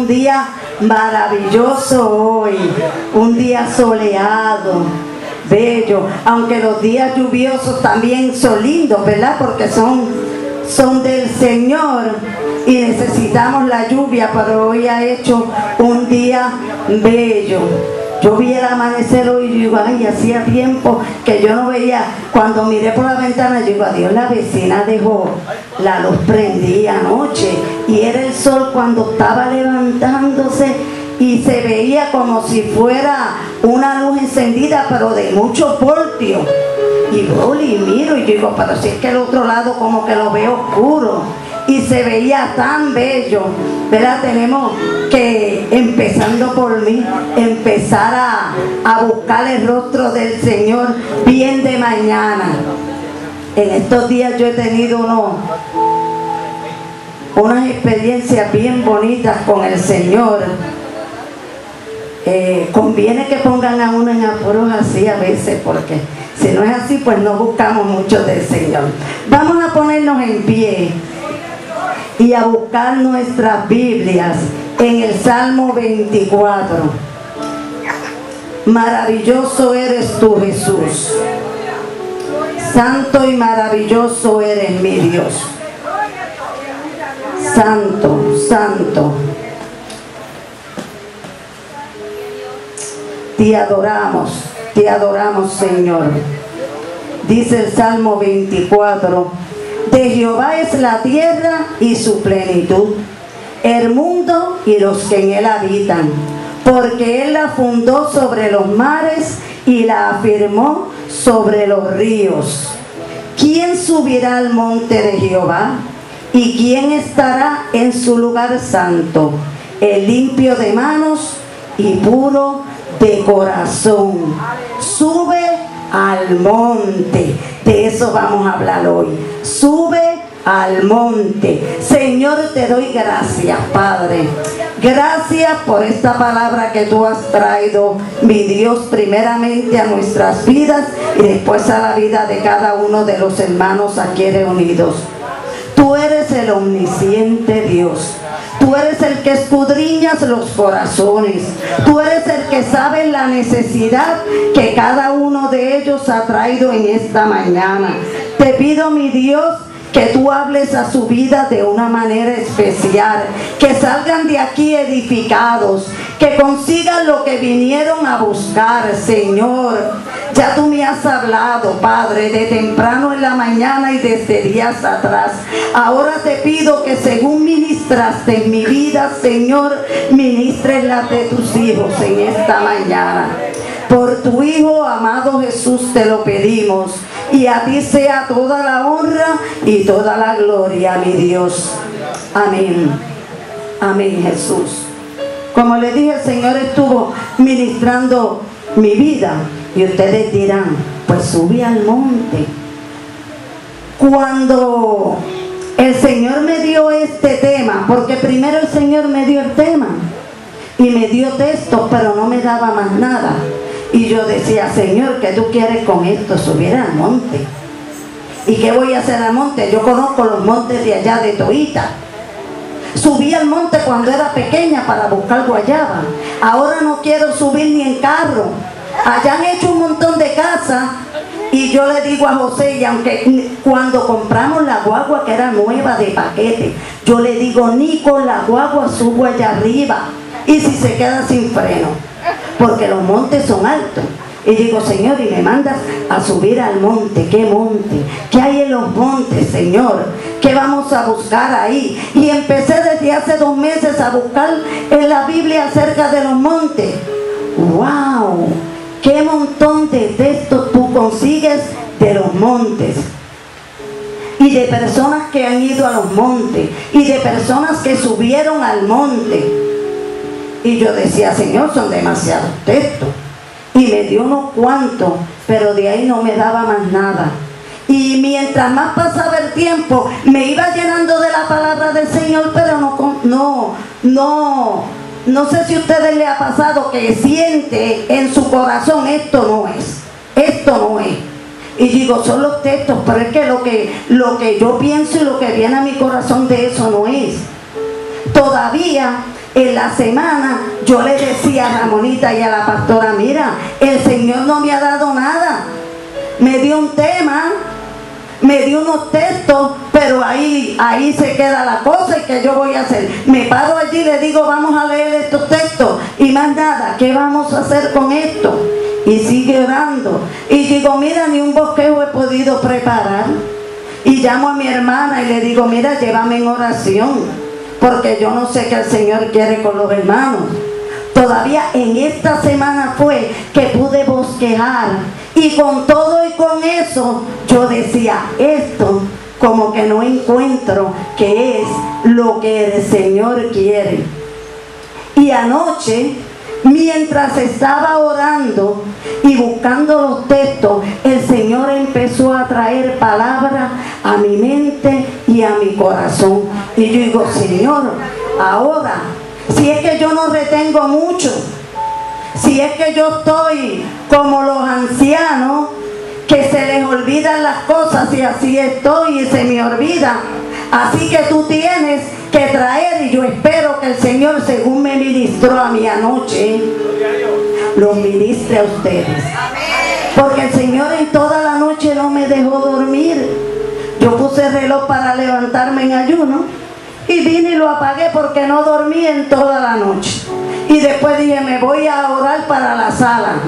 día maravilloso hoy, un día soleado, bello, aunque los días lluviosos también son lindos, ¿verdad? Porque son del Señor y necesitamos la lluvia, pero hoy ha hecho un día bello. Yo vi el amanecer hoy y digo, ay, hacía tiempo que yo no veía. Cuando miré por la ventana, yo digo, adiós, la vecina dejó la luz prendida anoche y era el sol cuando estaba levantándose y se veía como si fuera una luz encendida, pero de muchos voltios. Y voy y miro y digo, pero si es que el otro lado como que lo veo oscuro. Y se veía tan bello, ¿verdad? Tenemos que, empezando por mí, empezar a buscar el rostro del Señor bien de mañana. En estos días yo he tenido unas experiencias bien bonitas con el Señor. Conviene que pongan a uno en apuros así a veces, porque si no es así, pues no buscamos mucho del Señor. Vamos a ponernos en pie y a buscar nuestras Biblias en el Salmo 24. Maravilloso eres tú, Jesús. Santo y maravilloso eres mi Dios. Santo, santo. Te adoramos, Señor. Dice el Salmo 24. De Jehová es la tierra y su plenitud, el mundo y los que en él habitan, porque él la fundó sobre los mares y la afirmó sobre los ríos. ¿Quién subirá al monte de Jehová? ¿Y quién estará en su lugar santo? El limpio de manos y puro de corazón. Sube al monte. De eso vamos a hablar hoy. Sube al monte. Señor, te doy gracias, Padre. Gracias por esta palabra que tú has traído, mi Dios, primeramente a nuestras vidas y después a la vida de cada uno de los hermanos aquí reunidos. Tú eres el omnisciente Dios. Tú eres el que escudriñas los corazones. Tú eres el que sabe la necesidad que cada uno de ellos ha traído en esta mañana. Te pido, mi Dios, que tú hables a su vida de una manera especial, que salgan de aquí edificados, que consigan lo que vinieron a buscar, Señor. Ya tú me has hablado, Padre, de temprano en la mañana y desde días atrás. Ahora te pido que según ministraste en mi vida, Señor, ministres las de tus hijos en esta mañana. Por tu Hijo amado Jesús te lo pedimos, y a ti sea toda la honra y toda la gloria, mi Dios. Amén. Amén, Jesús. Como le dije, el Señor estuvo ministrando mi vida, y ustedes dirán, pues subí al monte. Cuando el Señor me dio este tema, porque primero el Señor me dio el tema y me dio textos, pero no me daba más nada. Y yo decía, Señor, ¿qué tú quieres con esto? Subir al monte. ¿Y qué voy a hacer al monte? Yo conozco los montes de allá de Toita. Subí al monte cuando era pequeña para buscar guayaba. Ahora no quiero subir ni en carro. Allá han hecho un montón de casas. Y yo le digo a José, y aunque cuando compramos la guagua que era nueva de paquete, yo le digo, ni con la guagua subo allá arriba. Y si se queda sin freno, porque los montes son altos. Y digo, Señor, y me mandas a subir al monte. ¿Qué monte? ¿Qué hay en los montes, Señor? ¿Qué vamos a buscar ahí? Y empecé desde hace 2 meses a buscar en la Biblia acerca de los montes. ¡Wow! ¡Qué montón de textos tú consigues de los montes! Y de personas que han ido a los montes. Y de personas que subieron al monte. Y yo decía, Señor, son demasiados textos. Y me dio unos cuantos, pero de ahí no me daba más nada. Y mientras más pasaba el tiempo, me iba llenando de la palabra del Señor, pero no sé si a ustedes les ha pasado que siente en su corazón, esto no es. Y digo, son los textos, pero es que lo que yo pienso y lo que viene a mi corazón de eso no es. Todavía en la semana yo le decía a Ramonita y a la pastora, mira, el Señor no me ha dado nada. Me dio un tema, me dio unos textos, pero ahí se queda la cosa. ¿Y qué yo voy a hacer? Me paro allí y le digo, vamos a leer estos textos y más nada, ¿qué vamos a hacer con esto? Y sigue orando y digo, mira, ni un bosquejo he podido preparar. Y llamo a mi hermana y le digo, mira, llévame en oración, porque yo no sé qué el Señor quiere con los hermanos. Todavía en esta semana fue que pude bosquejar, y con todo y con eso yo decía, esto como que no encuentro qué es lo que el Señor quiere. Y anoche, mientras estaba orando y buscando los textos, el Señor empezó a traer palabras a mi mente y a mi corazón. Y yo digo, Señor, ahora, si es que yo no retengo mucho, si es que yo estoy como los ancianos, que se les olvidan las cosas, y así estoy y se me olvida. Así que tú tienes que traer, y yo espero que el Señor, según me ministró a mí anoche, los ministre a ustedes. Porque el Señor en toda la noche no me dejó dormir. Yo puse el reloj para levantarme en ayuno y vine y lo apagué porque no dormí en toda la noche. Y después dije, me voy a orar para la sala.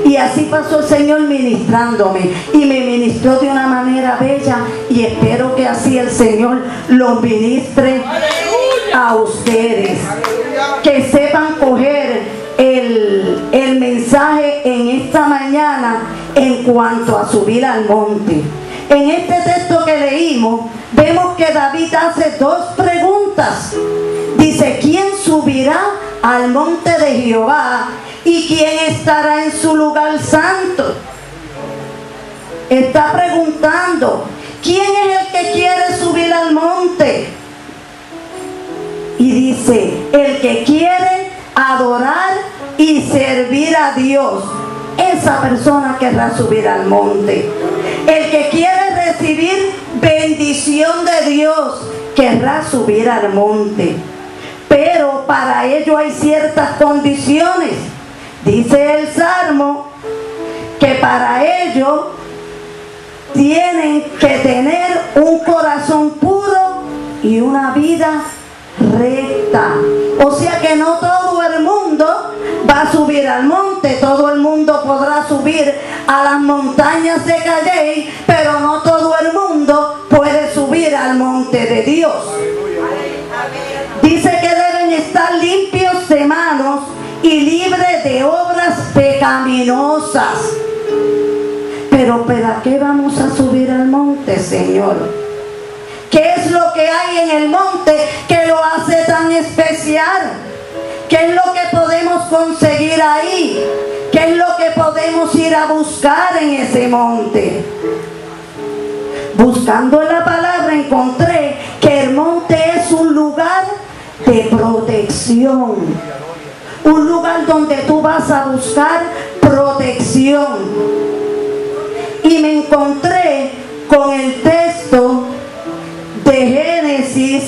Y así pasó el Señor ministrándome. Y me ministró de una manera bella. Y espero que así el Señor los ministre a ustedes. Que sepan coger el mensaje en esta mañana en cuanto a subir al monte. En este texto que leímos, vemos que David hace dos preguntas. Dice, ¿quién subirá al monte de Jehová y quién estará en su lugar santo? Está preguntando, ¿quién es el que quiere subir al monte? Y dice, el que quiere adorar y servir a Dios, esa persona querrá subir al monte. El que quiere recibir bendición de Dios querrá subir al monte. Pero para ello hay ciertas condiciones. Dice el Salmo que para ello tienen que tener un corazón puro y una vida recta. O sea que no todo el mundo va a subir al monte. Todo el mundo podrá subir a las montañas de Calley, pero no todo el mundo puede subir al monte de Dios. Dice que deben estar limpios de manos y libres de obras pecaminosas. Pero ¿para qué vamos a subir al monte, Señor? ¿Qué es lo que hay en el monte que lo hace tan especial? ¿Qué es lo que podemos conseguir ahí? ¿Qué es lo que podemos ir a buscar en ese monte? Buscando en la palabra encontré que el monte es un lugar de protección. Un lugar donde tú vas a buscar protección. Y me encontré con el texto de Génesis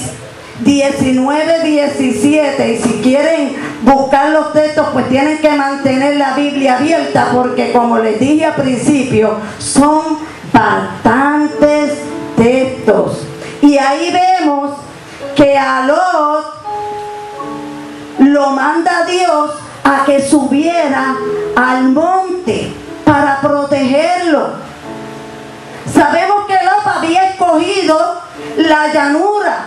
19:17, y si quieren buscar los textos, pues tienen que mantener la Biblia abierta, porque como les dije al principio, son bastantes textos. Y ahí vemos que a Lot lo manda Dios a que subiera al monte para protegerlo. Sabemos que Lot había escogido la llanura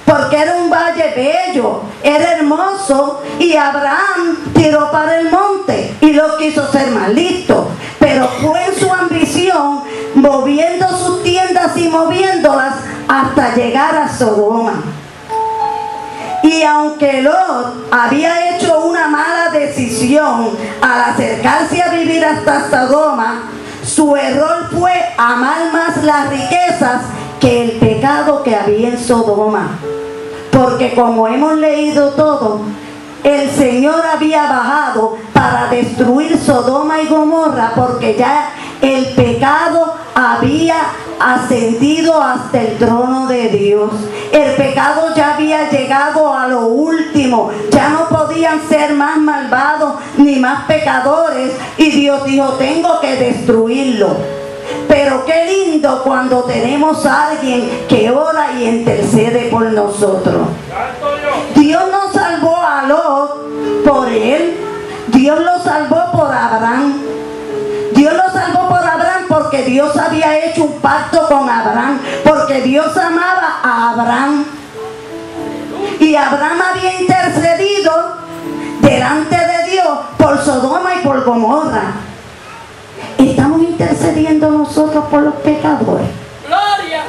porque era un valle bello, era hermoso, y Abraham tiró para el monte y Lot quiso ser más listo, pero fue en su ambición moviendo sus tiendas y moviéndolas hasta llegar a Sodoma. Y aunque Lot había hecho una mala decisión al acercarse a vivir hasta Sodoma, su error fue amar más las riquezas que el pecado que había en Sodoma. Porque como hemos leído todo, el Señor había bajado para destruir Sodoma y Gomorra, porque ya el pecado había ascendido hasta el trono de Dios. El pecado ya había llegado a lo último. Ya no podían ser más malvados ni más pecadores. Y Dios dijo, tengo que destruirlo. Pero qué lindo cuando tenemos a alguien que ora y intercede por nosotros. Dios no salvó a Lot por él. Dios lo salvó por Abraham. Dios lo salvó por Abraham porque Dios había hecho un pacto con Abraham, porque Dios amaba a Abraham. Y Abraham había intercedido delante de Dios por Sodoma y por Gomorra. ¿Estamos intercediendo nosotros por los pecadores? ¡Gloria!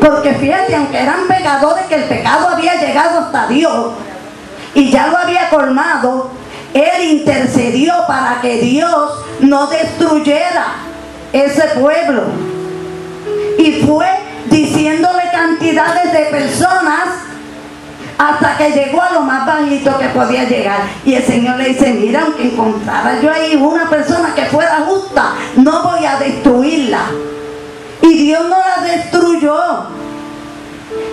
Porque fíjate, aunque eran pecadores, que el pecado había llegado hasta Dios y ya lo había colmado, él intercedió para que Dios no destruyera ese pueblo. Y fue diciéndole cantidades de personas hasta que llegó a lo más bajito que podía llegar. Y el Señor le dice, mira, aunque encontrara yo ahí una persona que fuera justa, no voy a destruirla. Y Dios no la destruyó.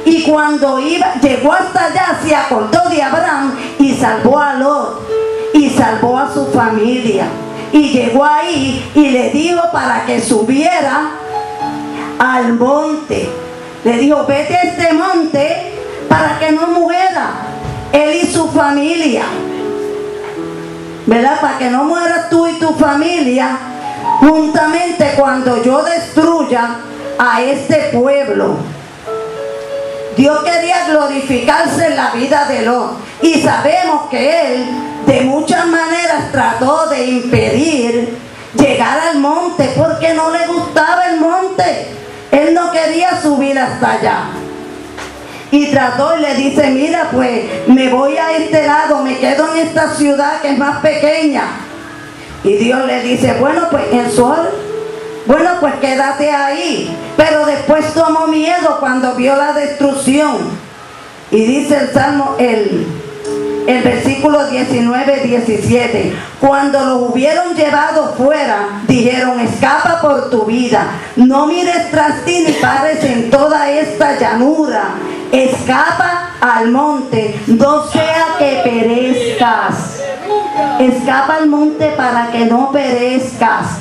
Y cuando llegó hasta allá, se acordó de Abraham y salvó a Lot y salvó a su familia. Y llegó ahí y le dijo para que subiera al monte. Le dijo, vete a este monte para que no muera él y su familia, ¿verdad? Para que no mueras tú y tu familia juntamente cuando yo destruya a este pueblo. Dios quería glorificarse en la vida de Lot, y sabemos que él de muchas maneras trató de impedir llegar al monte porque no le gustaba el monte. Él no quería subir hasta allá. Y trató y le dice, mira, pues me voy a este lado, me quedo en esta ciudad que es más pequeña. Y Dios le dice, bueno, pues el sol, bueno, pues quédate ahí. Pero después tomó miedo cuando vio la destrucción. Y dice el Salmo, el versículo 19-17, cuando los hubieron llevado fuera, dijeron, escapa por tu vida, no mires tras ti ni pares en toda esta llanura, escapa al monte, no sea que perezcas. Escapa al monte para que no perezcas.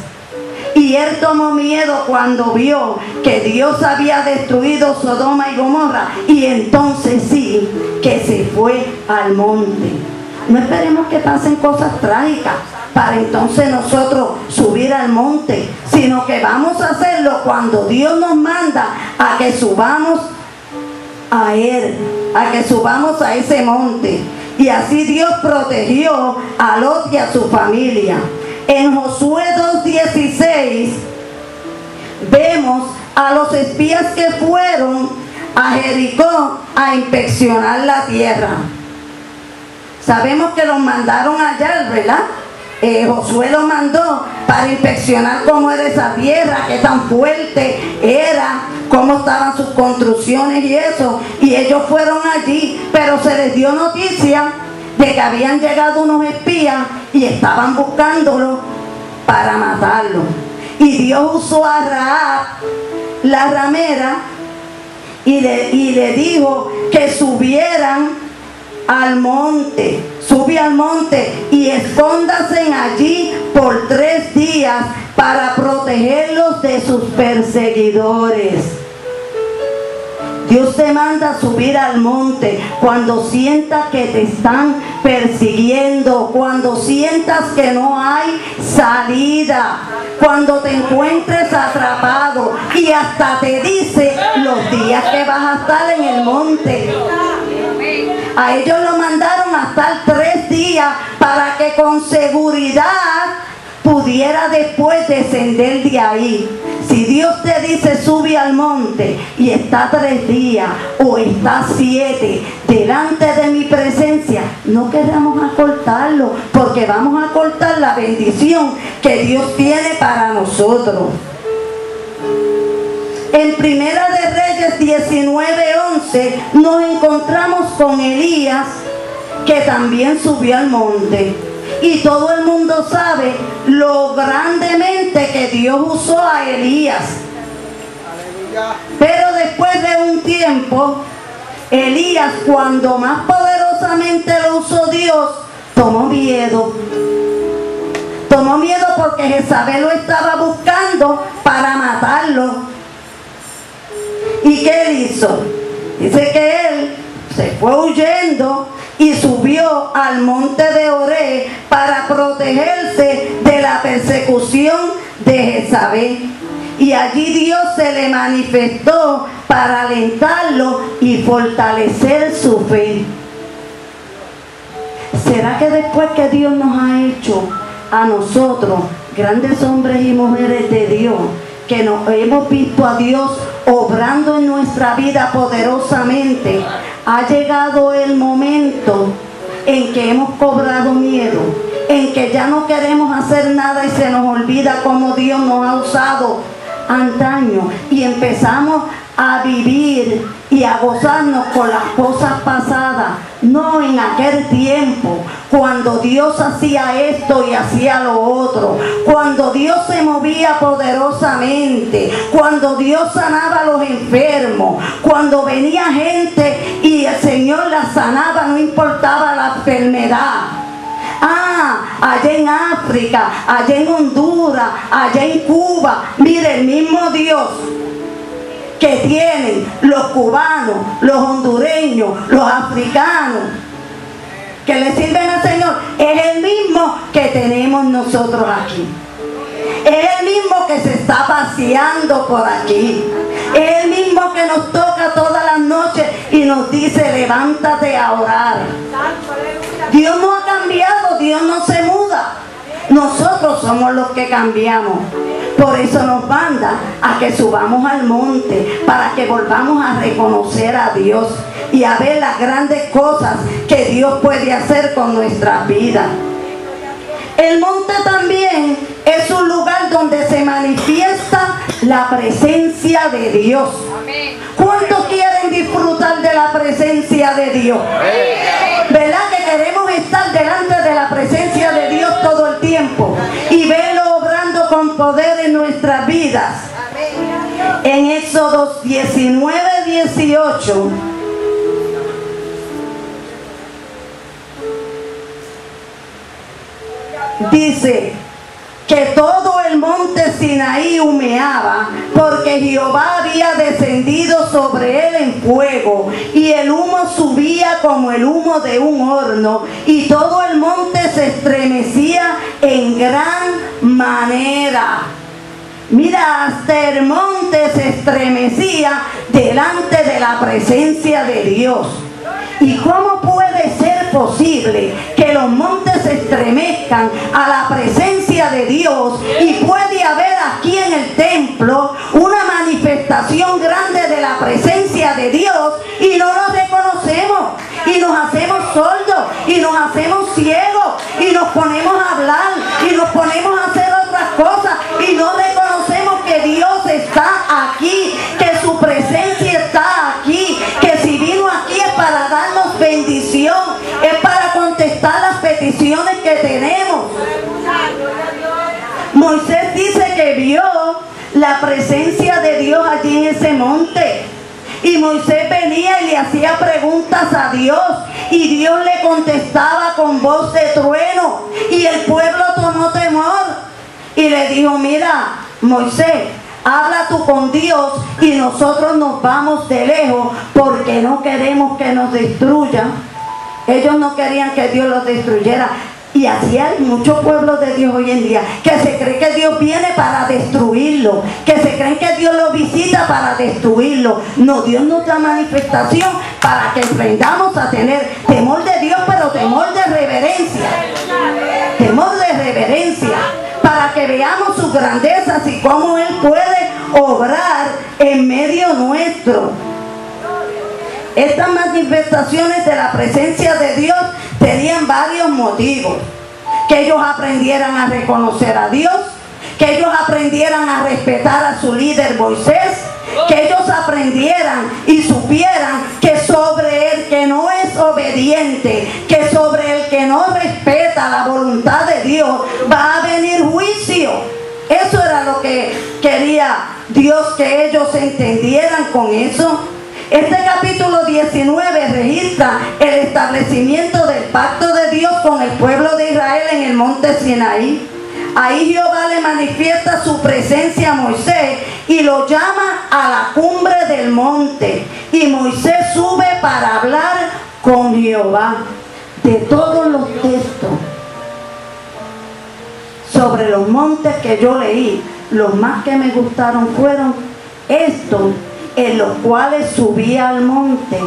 Y él tomó miedo cuando vio que Dios había destruido Sodoma y Gomorra. Y entonces sí, que se fue al monte. No esperemos que pasen cosas trágicas para entonces nosotros subir al monte, sino que vamos a hacerlo cuando Dios nos manda a que subamos a Él, a que subamos a ese monte. Y así Dios protegió a Lot y a su familia. En Josué 2:16 vemos a los espías que fueron a Jericó a inspeccionar la tierra. Sabemos que los mandaron allá, ¿verdad? Josué los mandó para inspeccionar cómo era esa tierra, qué tan fuerte era, cómo estaban sus construcciones y eso. Y ellos fueron allí, pero se les dio noticia de que habían llegado unos espías y estaban buscándolo para matarlo. Y Dios usó a Rahab, la ramera, y le dijo que subieran al monte. Sube al monte y escóndase allí por 3 días para protegerlos de sus perseguidores. Dios te manda a subir al monte cuando sientas que te están persiguiendo, cuando sientas que no hay salida, cuando te encuentres atrapado, y hasta te dice los días que vas a estar en el monte. A ellos lo mandaron a estar 3 días para que con seguridad pudiera después descender de ahí. Si Dios te dice sube al monte y está 3 días o está 7 delante de mi presencia, no queramos acortarlo, porque vamos a cortar la bendición que Dios tiene para nosotros. En Primera de Reyes 19:11 nos encontramos con Elías, que también subió al monte. Y todo el mundo sabe lo grandemente que Dios usó a Elías. Pero después de un tiempo, Elías, cuando más poderosamente lo usó Dios, tomó miedo. Tomó miedo porque Jezabel lo estaba buscando para matarlo. ¿Y qué él hizo? Dice que él se fue huyendo y subió al monte de Oré para protegerse de la persecución de Jezabel. Y allí Dios se le manifestó para alentarlo y fortalecer su fe. ¿Será que después que Dios nos ha hecho a nosotros, grandes hombres y mujeres de Dios, que nos hemos visto a Dios obrando en nuestra vida poderosamente, ha llegado el momento en que hemos cobrado miedo, en que ya no queremos hacer nada y se nos olvida cómo Dios nos ha usado antaño y empezamos a vivir y a gozarnos con las cosas pasadas, no en aquel tiempo cuando Dios hacía esto y hacía lo otro, cuando Dios se movía poderosamente, cuando Dios sanaba a los enfermos, cuando venía gente y el Señor la sanaba, no importaba la enfermedad. Allá en África, allá en Honduras, allá en Cuba, mire, el mismo Dios que tienen los cubanos, los hondureños, los africanos, que le sirven al Señor, es el mismo que tenemos nosotros aquí. Es el mismo que se está paseando por aquí. Es el mismo que nos toca todas las noches y nos dice, levántate a orar. Dios no ha cambiado, Dios no se muda. Nosotros somos los que cambiamos. Por eso nos manda a que subamos al monte, para que volvamos a reconocer a Dios y a ver las grandes cosas que Dios puede hacer con nuestras vidas. El monte también es un lugar donde se manifiesta la presencia de Dios. ¿Cuántos quieren disfrutar de la presencia de Dios? ¿Verdad que queremos estar delante de la presencia de Dios todo el tiempo y verlo obrando con poder en nuestras vidas? En Éxodo 19:18 dice que todo el monte Sinaí humeaba, porque Jehová había descendido sobre él en fuego, y el humo subía como el humo de un horno, y todo el monte se estremecía en gran manera. Mira, hasta el monte se estremecía delante de la presencia de Dios. ¿Y cómo puede ser posible que los montes se estremezcan a la presencia de Dios y puede haber aquí en el templo una manifestación grande de la presencia de Dios y no lo reconocemos y nos hacemos sordos y nos hacemos ciegos y nos ponemos a hablar y nos ponemos a hacer otras cosas y no reconocemos que Dios está aquí, que su presencia está aquí, que si vino aquí es para darnos bendición, es para contestar las peticiones que tenemos. Moisés dice que vio la presencia de Dios allí en ese monte. Y Moisés venía y le hacía preguntas a Dios y Dios le contestaba con voz de trueno y el pueblo tomó temor y le dijo, mira, Moisés, habla tú con Dios y nosotros nos vamos de lejos porque no queremos que nos destruyan. Ellos no querían que Dios los destruyera. Y así hay muchos pueblos de Dios hoy en día que se cree que Dios viene para destruirlo, que se creen que Dios lo visita para destruirlo. No, Dios nos da manifestación para que aprendamos a tener temor de Dios, pero temor de reverencia. Temor de reverencia, para que veamos sus grandezas y cómo Él puede obrar en medio nuestro. Estas manifestaciones de la presencia de Dios tenían varios motivos. Que ellos aprendieran a reconocer a Dios, que ellos aprendieran a respetar a su líder Moisés, que ellos aprendieran y supieran que sobre el que no es obediente, que sobre el que no respeta la voluntad voluntad de Dios, va a venir juicio. Eso era lo que quería Dios que ellos entendieran con eso. Este capítulo 19 registra el establecimiento del pacto de Dios con el pueblo de Israel en el monte Sinaí. Ahí Jehová le manifiesta su presencia a Moisés y lo llama a la cumbre del monte. Y Moisés sube para hablar con Jehová. De todos los textos sobre los montes que yo leí, los más que me gustaron fueron estos, en los cuales subía al monte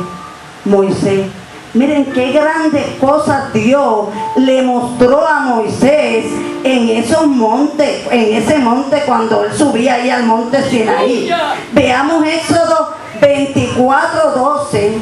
Moisés. Miren qué grandes cosas Dios le mostró a Moisés en esos montes, en ese monte cuando él subía ahí al monte Sinaí. Veamos Éxodo 24:12.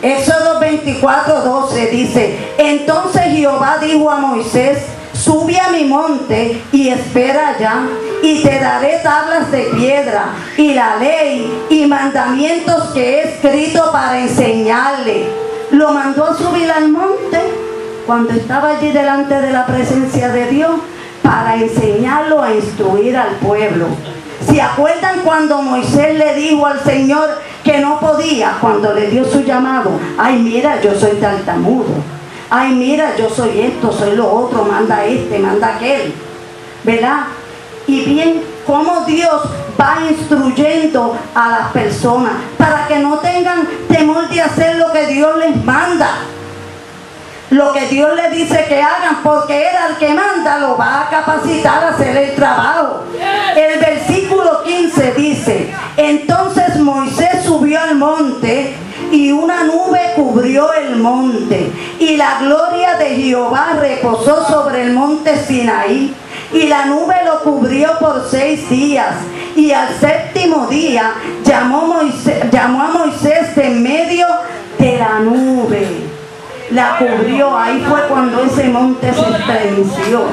Éxodo 24:12 dice: entonces Jehová dijo a Moisés: sube a mi monte y espera allá, y te daré tablas de piedra, y la ley y mandamientos que he escrito para enseñarle. Lo mandó a subir al monte cuando estaba allí delante de la presencia de Dios para enseñarlo a instruir al pueblo. ¿Se acuerdan cuando Moisés le dijo al Señor que no podía, cuando le dio su llamado? Ay, mira, yo soy tartamudo. Ay, mira, yo soy esto, soy lo otro, manda este, manda aquel, ¿verdad? Y bien, cómo Dios va instruyendo a las personas para que no tengan temor de hacer lo que Dios les manda, lo que Dios les dice que hagan, porque Él al que manda lo va a capacitar a hacer el trabajo. El versículo 15 dice: entonces Moisés subió al monte y una nube cubrió el monte, y la gloria de Jehová reposó sobre el monte Sinaí, y la nube lo cubrió por 6 días, y al 7º día llamó a Moisés de en medio de la nube. La cubrió, ahí fue cuando ese monte se estremeció,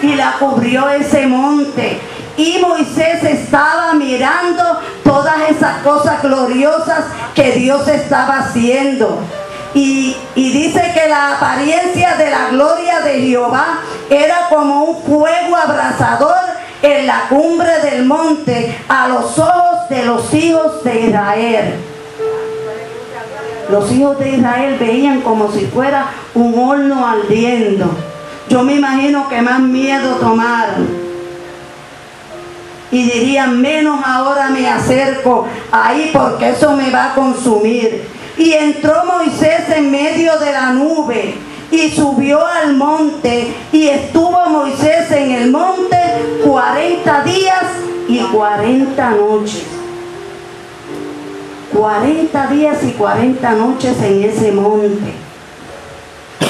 y la cubrió ese monte. Y Moisés estaba mirando todas esas cosas gloriosas que Dios estaba haciendo. Y dice que la apariencia de la gloria de Jehová era como un fuego abrasador en la cumbre del monte a los ojos de los hijos de Israel. Los hijos de Israel veían como si fuera un horno ardiendo. Yo me imagino que más miedo tomaron. Y dirían: menos ahora me acerco ahí porque eso me va a consumir. Y entró Moisés en medio de la nube y subió al monte, y estuvo Moisés en el monte 40 días y 40 noches. 40 días y 40 noches en ese monte.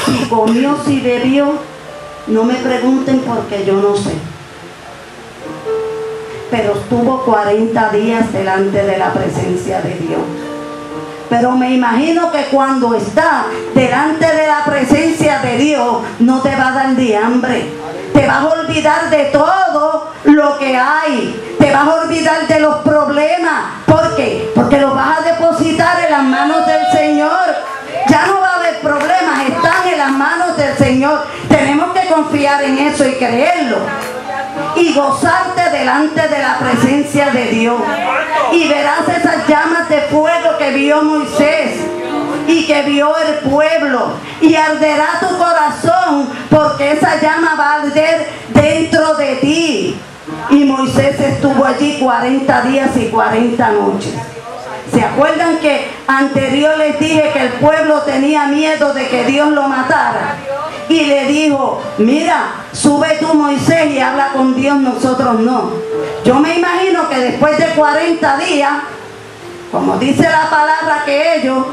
Si comió, si bebió, no me pregunten porque yo no sé. Pero estuvo 40 días delante de la presencia de Dios. Pero me imagino que cuando está delante de la presencia de Dios, no te va a dar de hambre. Te vas a olvidar de todo lo que hay. Te vas a olvidar de los problemas. ¿Por qué? Porque los vas a depositar en las manos del Señor. Ya no va a haber problemas, están en las manos del Señor. Tenemos que confiar en eso y creerlo. Y gozarte delante de la presencia de Dios. Y verás esas llamas de fuego que vio Moisés y que vio el pueblo. Y arderá tu corazón, porque esa llama va a arder dentro de ti. Y Moisés estuvo allí 40 días y 40 noches. ¿Se acuerdan que anterior les dije que el pueblo tenía miedo de que Dios lo matara? Y le dijo: mira, sube tú, Moisés, y habla con Dios, nosotros no. Yo me imagino que después de 40 días, como dice la palabra que ellos,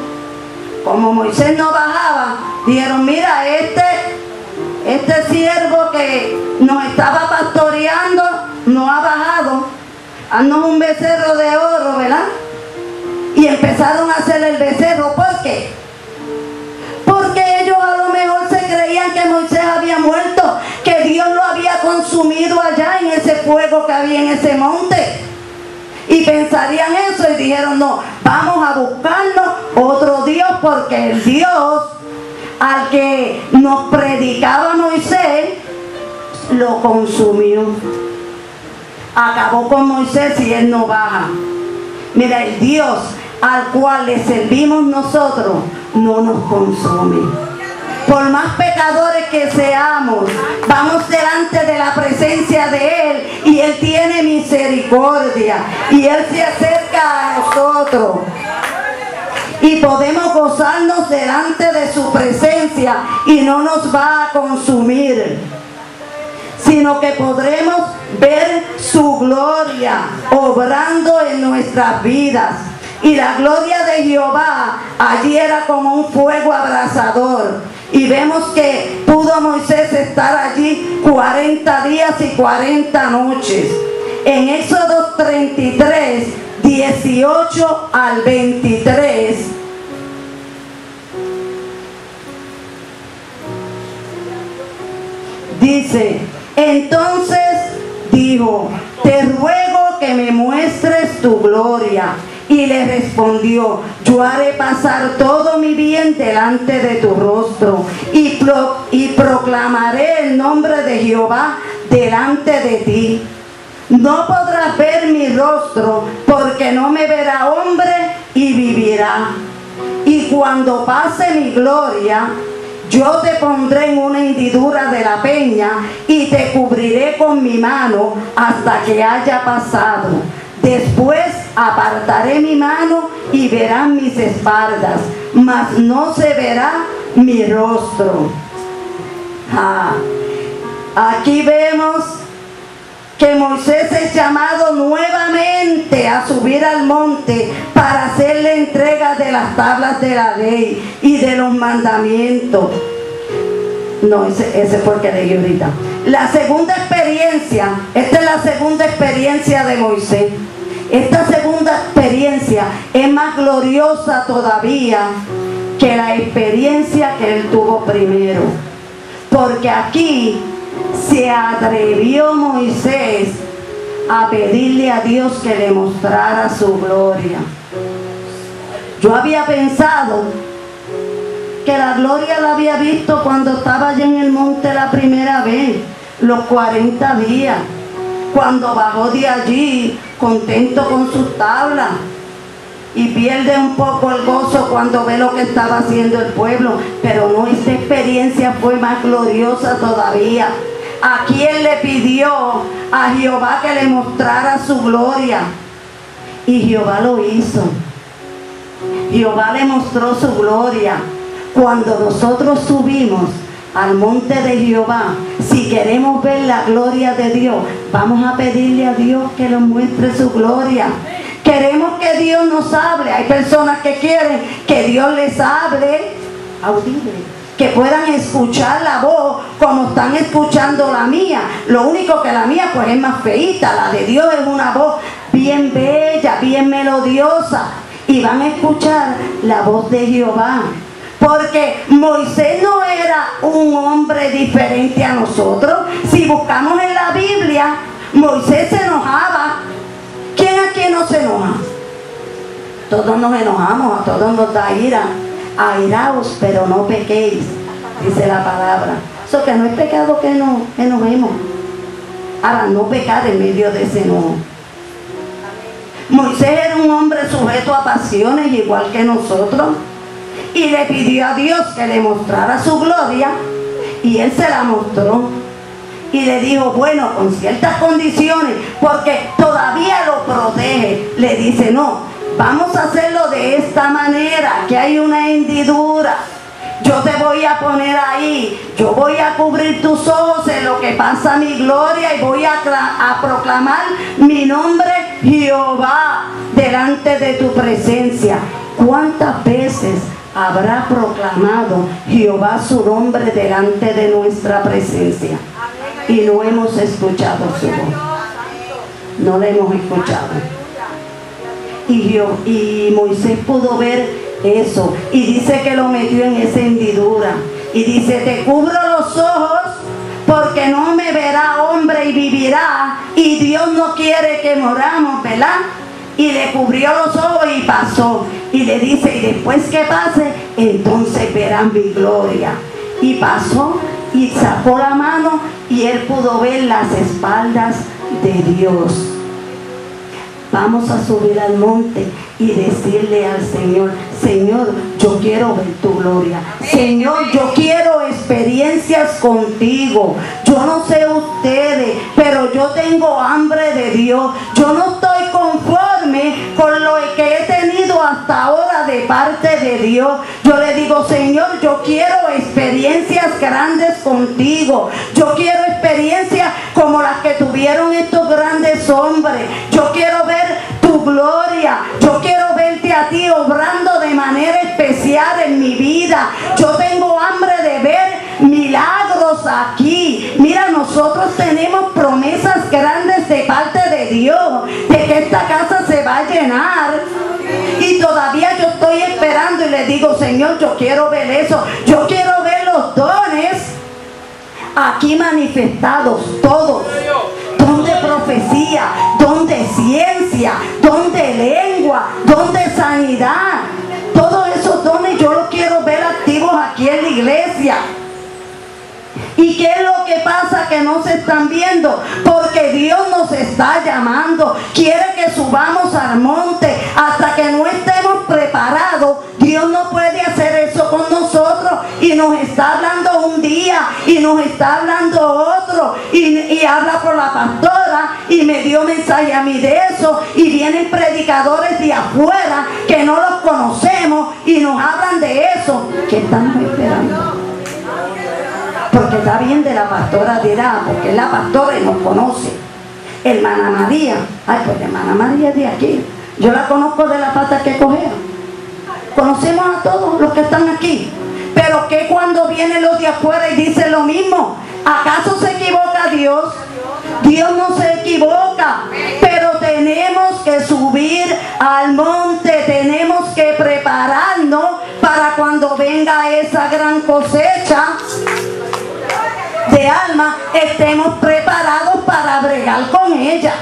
como Moisés no bajaba, dijeron: mira, este siervo que nos estaba pastoreando no ha bajado, haznos un becerro de oro, ¿verdad? Y empezaron a hacer el becerro. ¿Por qué? Porque ellos a lo mejor se creían que Moisés había muerto, que Dios lo había consumido allá en ese fuego que había en ese monte. Y pensarían eso y dijeron, no, vamos a buscarnos otro Dios, porque el Dios al que nos predicaba Moisés lo consumió. Acabó con Moisés y él no baja. Mira, el Dios al cual le servimos nosotros no nos consume. Por más pecadores que seamos, vamos delante de la presencia de Él y Él tiene misericordia y Él se acerca a nosotros y podemos gozarnos delante de su presencia y no nos va a consumir, sino que podremos ver su gloria obrando en nuestras vidas. Y la gloria de Jehová allí era como un fuego abrasador. Y vemos que pudo Moisés estar allí 40 días y 40 noches. En Éxodo 33, 18 al 23. Dice, entonces dijo, te ruego que me muestres tu gloria. Y le respondió, yo haré pasar todo mi bien delante de tu rostro y proclamaré el nombre de Jehová delante de ti. No podrás ver mi rostro, porque no me verá hombre y vivirá. Y cuando pase mi gloria, yo te pondré en una hendidura de la peña y te cubriré con mi mano hasta que haya pasado. Después apartaré mi mano y verán mis espaldas, mas no se verá mi rostro. Aquí vemos que Moisés es llamado nuevamente a subir al monte para hacerle entrega de las tablas de la ley y de los mandamientos. No, ese fue el que leí ahorita. La segunda experiencia, esta es la segunda experiencia de Moisés. Esta segunda experiencia es más gloriosa todavía que la experiencia que él tuvo primero. Porque aquí se atrevió Moisés a pedirle a Dios que le mostrara su gloria. Yo había pensado que la gloria la había visto cuando estaba allá en el monte la primera vez, los 40 días. Cuando bajó de allí, contento con sus tablas, y pierde un poco el gozo cuando ve lo que estaba haciendo el pueblo. Pero no, esta experiencia fue más gloriosa todavía. Aquí él le pidió a Jehová que le mostrara su gloria, y Jehová lo hizo. Jehová le mostró su gloria. Cuando nosotros subimos al monte de Jehová, si queremos ver la gloria de Dios, vamos a pedirle a Dios que nos muestre su gloria. Queremos que Dios nos hable. Hay personas que quieren que Dios les hable audible, que puedan escuchar la voz como están escuchando la mía. Lo único que la mía pues es más feíta. La de Dios es una voz bien bella, bien melodiosa, y van a escuchar la voz de Jehová. Porque Moisés no era un hombre diferente a nosotros. Si buscamos en la Biblia, Moisés se enojaba. ¿Quién aquí no se enoja? Todos nos enojamos, a todos nos da ira. Airaos, pero no pequéis, dice la palabra. Eso que no es pecado que nos enojemos. Ahora, no pecar en medio de ese enojo. Moisés era un hombre sujeto a pasiones igual que nosotros. Y le pidió a Dios que le mostrara su gloria, y él se la mostró. Y le dijo, bueno, con ciertas condiciones, porque todavía lo protege. Le dice, no, vamos a hacerlo de esta manera, que hay una hendidura. Yo te voy a poner ahí, yo voy a cubrir tus ojos en lo que pasa mi gloria, y voy a proclamar mi nombre Jehová delante de tu presencia. ¿Cuántas veces habrá proclamado Jehová su nombre delante de nuestra presencia y no hemos escuchado su voz? No la hemos escuchado. Y Moisés pudo ver eso, y dice que lo metió en esa hendidura, y dice, te cubro los ojos porque no me verá hombre y vivirá. Y Dios no quiere que moramos, ¿verdad? y le cubrió los ojos y pasó. Y le dice, y después que pase, entonces verán mi gloria. Y pasó y sacó la mano y él pudo ver las espaldas de Dios. Vamos a subir al monte y decirle al Señor, Señor, yo quiero ver tu gloria. Señor, yo quiero experiencias contigo. Yo no sé ustedes, pero yo tengo hambre de Dios. Yo no estoy conforme con lo que he tenido hasta ahora de parte de Dios. Yo le digo, Señor, yo quiero experiencias grandes contigo. Yo quiero experiencias como las que tuvieron estos grandes hombres. Yo quiero ver tu gloria. Yo quiero verte a ti obrando de manera especial en mi vida. Yo tengo hambre de ver milagros aquí. Mira, nosotros tenemos promesas grandes de parte de Dios, de que esta casa se va a llenar. Y todavía yo estoy esperando y le digo, Señor, yo quiero ver eso. Yo quiero ver los dones aquí manifestados, todos. Don de profecía, don de ciencia, don de lengua, don de sanidad. Todos esos dones yo los quiero ver activos aquí en la iglesia. ¿Y qué es lo que pasa que no se están viendo? Porque Dios nos está llamando. Quiere que subamos al monte. Hasta que no estemos preparados, Dios no puede hacer eso con nosotros. Y nos está hablando un día y nos está hablando otro. Y habla por la pastora y me dio mensaje a mí de eso. Y vienen predicadores de afuera que no los conocemos y nos hablan de eso. ¿Qué estamos esperando? Porque está bien de la pastora dirá, porque es la pastora y nos conoce. Hermana María, ay, pues la hermana María es de aquí. Yo la conozco de la pata que cogieron. Conocemos a todos los que están aquí. Pero que cuando vienen los de afuera y dicen lo mismo, ¿acaso se equivoca Dios? Dios no se equivoca, pero tenemos que subir al monte, tenemos que prepararnos para cuando venga esa gran cosecha de alma, estemos preparados para bregar con ella.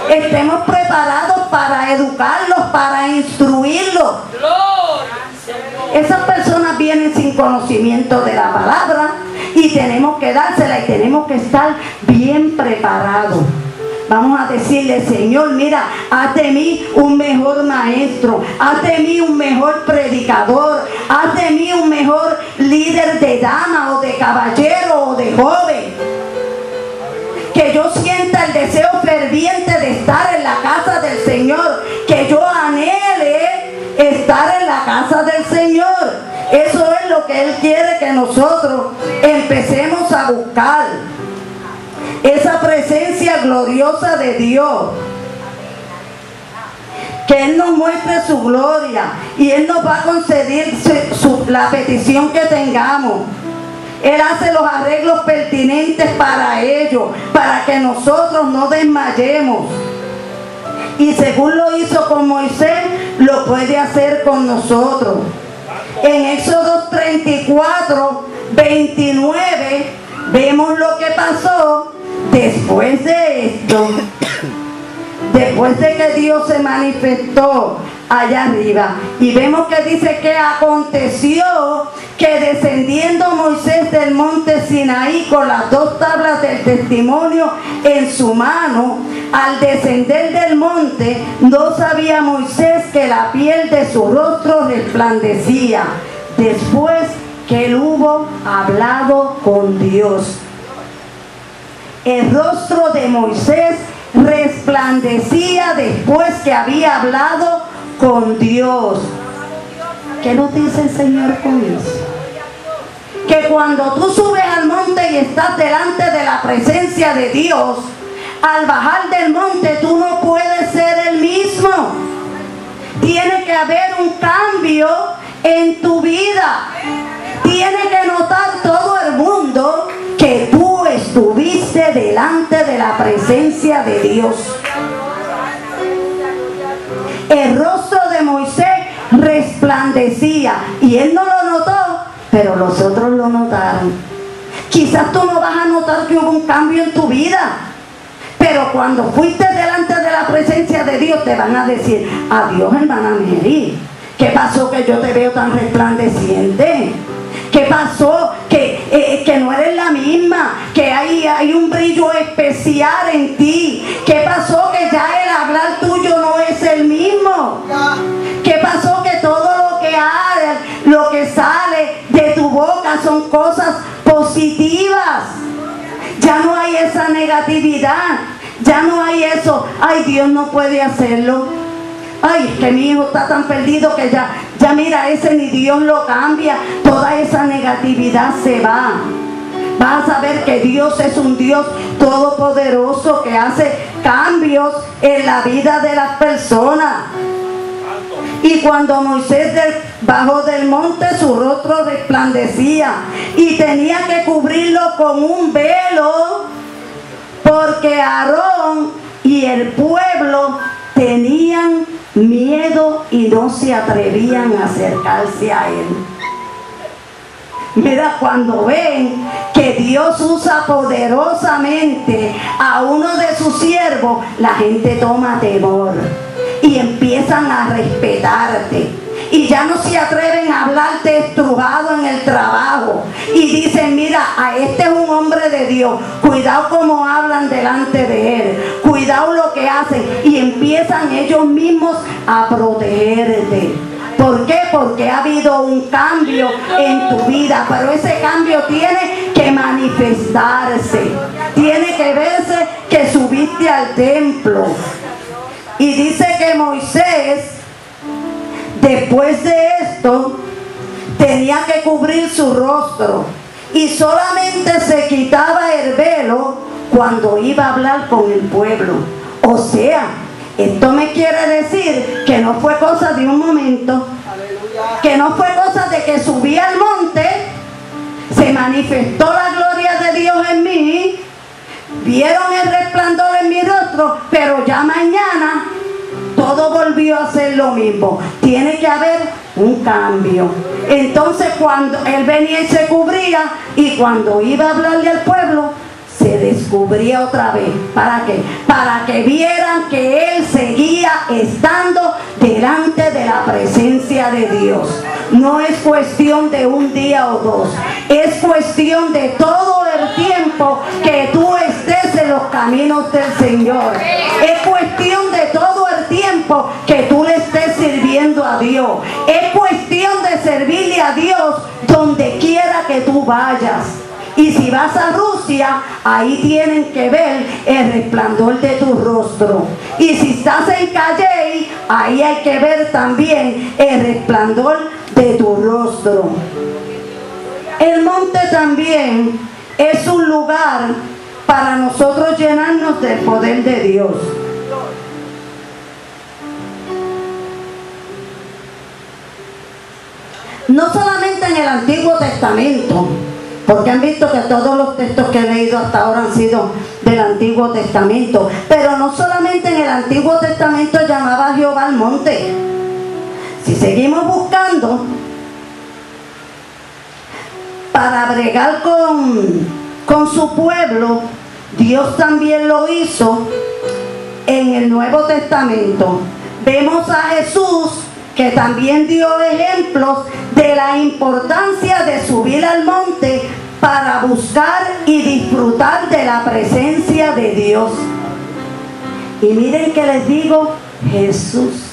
Estemos preparados para educarlos, para instruirlos. Esas personas vienen sin conocimiento de la palabra y tenemos que dársela y tenemos que estar bien preparados. Vamos a decirle, Señor, mira, haz de mí un mejor maestro, haz de mí un mejor predicador, haz de mí un mejor líder de dama o de caballero o de joven. Que yo sienta el deseo ferviente de estar en la casa del Señor, que yo anhele estar en la casa del Señor. Eso es lo que Él quiere que nosotros empecemos a buscar. Esa presencia gloriosa de Dios. Que Él nos muestre su gloria y Él nos va a conceder la petición que tengamos. Él hace los arreglos pertinentes para ello, para que nosotros no desmayemos. Y según lo hizo con Moisés, lo puede hacer con nosotros. En Éxodo 34, 29, vemos lo que pasó después de esto. Después de que Dios se manifestó allá arriba. Y vemos que dice que aconteció que descendiendo Moisés del monte Sinaí con las 2 tablas del testimonio en su mano, al descender del monte, no sabía Moisés que la piel de su rostro resplandecía, después que él hubo hablado con Dios. El rostro de Moisés resplandecía después que había hablado con Dios. ¿Qué nos dice el Señor con eso? Que cuando tú subes al monte y estás delante de la presencia de Dios, al bajar del monte tú no puedes ser el mismo. Tiene que haber un cambio en tu vida. Tiene que notar todo el mundo que tú estuviste delante de la presencia de Dios. El rostro de Moisés resplandecía y él no lo notó, pero los otros lo notaron. Quizás tú no vas a notar que hubo un cambio en tu vida, pero cuando fuiste delante de la la presencia de Dios, te van a decir: adiós, hermana Mary, ¿qué pasó que yo te veo tan resplandeciente? ¿Qué pasó? Que no eres la misma, que hay un brillo especial en ti. ¿Qué pasó? Que ya el hablar tuyo no es el mismo. ¿Qué pasó? Que todo lo que sale de tu boca son cosas positivas. Ya no hay esa negatividad, ya no hay eso: ay, Dios no puede hacerlo, ay, es que mi hijo está tan perdido que ya mira, ese ni Dios lo cambia. Toda esa negatividad se va. Vas a saber que Dios es un Dios todopoderoso que hace cambios en la vida de las personas. Y cuando Moisés bajó del monte, su rostro resplandecía y tenía que cubrirlo con un velo, porque Aarón y el pueblo tenían miedo y no se atrevían a acercarse a él. Mira, cuando ven que Dios usa poderosamente a uno de sus siervos, la gente toma temor y empiezan a respetarte. Y ya no se atreven a hablarte estrujado en el trabajo. Y dicen: mira, a este es un hombre de Dios. Cuidado cómo hablan delante de él. Cuidado lo que hacen. Y empiezan ellos mismos a protegerte. ¿Por qué? Porque ha habido un cambio en tu vida. Pero ese cambio tiene que manifestarse. Tiene que verse que subiste al templo. Y dice que Moisés, después de esto, tenía que cubrir su rostro y solamente se quitaba el velo cuando iba a hablar con el pueblo. O sea, esto me quiere decir que no fue cosa de un momento, que no fue cosa de que subí al monte, se manifestó la gloria de Dios en mí, vieron el resplandor en mi rostro, pero ya mañana todo volvió a ser lo mismo. Tiene que haber un cambio. Entonces, cuando él venía y se cubría, y cuando iba a hablarle al pueblo, se descubría otra vez. ¿Para qué? Para que vieran que él seguía estando delante de la presencia de Dios. No es cuestión de un día o dos, es cuestión de todo el tiempo que tú estés en los caminos del Señor. Es cuestión de todo el tiempo que tú le estés sirviendo a Dios. Es cuestión de servirle a Dios donde quiera que tú vayas. Y si vas a Rusia, ahí tienen que ver el resplandor de tu rostro. Y si estás en Calley, ahí hay que ver también el resplandor de tu rostro. El monte también es un lugar para nosotros llenarnos del poder de Dios. No solamente en el Antiguo Testamento, porque han visto que todos los textos que he leído hasta ahora han sido del Antiguo Testamento. Pero no solamente en el Antiguo Testamento llamaba a Jehová al monte. Si seguimos buscando, para bregar con su pueblo, Dios también lo hizo en el Nuevo Testamento. Vemos a Jesús, que también dio ejemplos de la importancia de subir al monte para buscar y disfrutar de la presencia de Dios. Y miren que les digo, Jesús,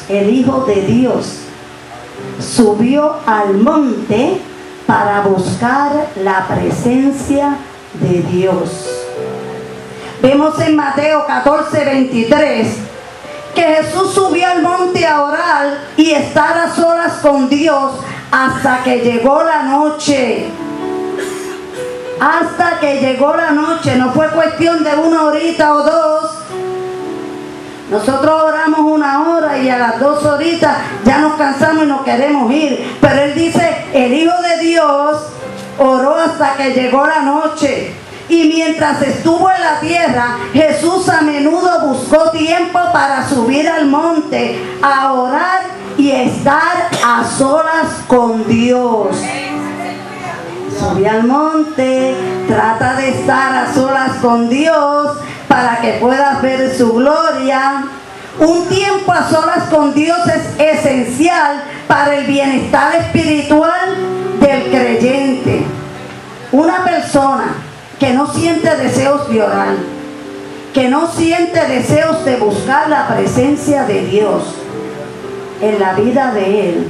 el Hijo de Dios, subió al monte para buscar la presencia de Dios. Vemos en Mateo 14:23 que Jesús subió al monte a orar y estar a solas con Dios hasta que llegó la noche. Hasta que llegó la noche. No fue cuestión de una horita o dos. Nosotros oramos una hora y a las 2 horitas ya nos cansamos y nos queremos ir. Pero él dice, el Hijo de Dios oró hasta que llegó la noche. Y mientras estuvo en la tierra, Jesús a menudo buscó tiempo para subir al monte, a orar y estar a solas con Dios. Sube al monte, trata de estar a solas con Dios, para que puedas ver su gloria. Un tiempo a solas con Dios es esencial para el bienestar espiritual del creyente. Una persona que no siente deseos de orar, que no siente deseos de buscar la presencia de Dios en la vida de él,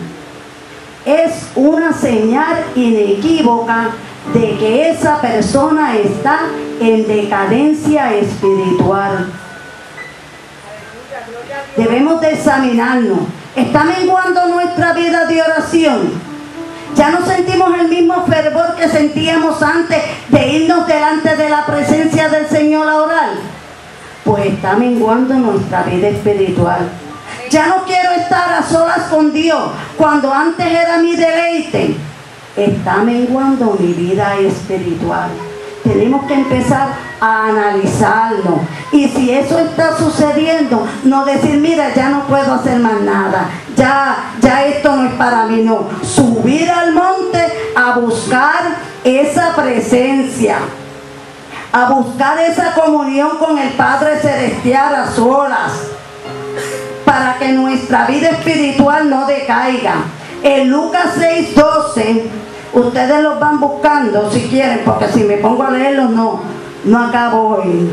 es una señal inequívoca de que esa persona está en decadencia espiritual. Debemos de examinarnos. ¿Está menguando nuestra vida de oración? ¿Ya no sentimos el mismo fervor que sentíamos antes de irnos delante de la presencia del Señor a orar? Pues está menguando nuestra vida espiritual. Ya no quiero estar a solas con Dios cuando antes era mi deleite. Está menguando mi vida espiritual. Tenemos que empezar a analizarlo. Y si eso está sucediendo, no decir, mira, ya no puedo hacer más nada. Ya esto no es para mí, no. Subir al monte a buscar esa presencia. A buscar esa comunión con el Padre Celestial a solas. Para que nuestra vida espiritual no decaiga. En Lucas 6:12, ustedes los van buscando si quieren, porque si me pongo a leerlos no acabo hoy.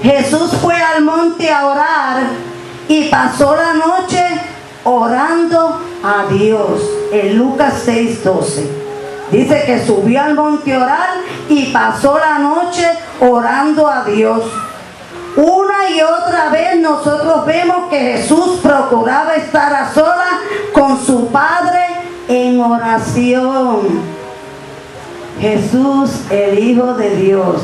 Jesús fue al monte a orar y pasó la noche orando a Dios. En Lucas 6:12 dice que subió al monte a orar y pasó la noche orando a Dios. Una y otra vez nosotros vemos que Jesús procuraba estar a solas con su Padre en oración. Jesús, el Hijo de Dios,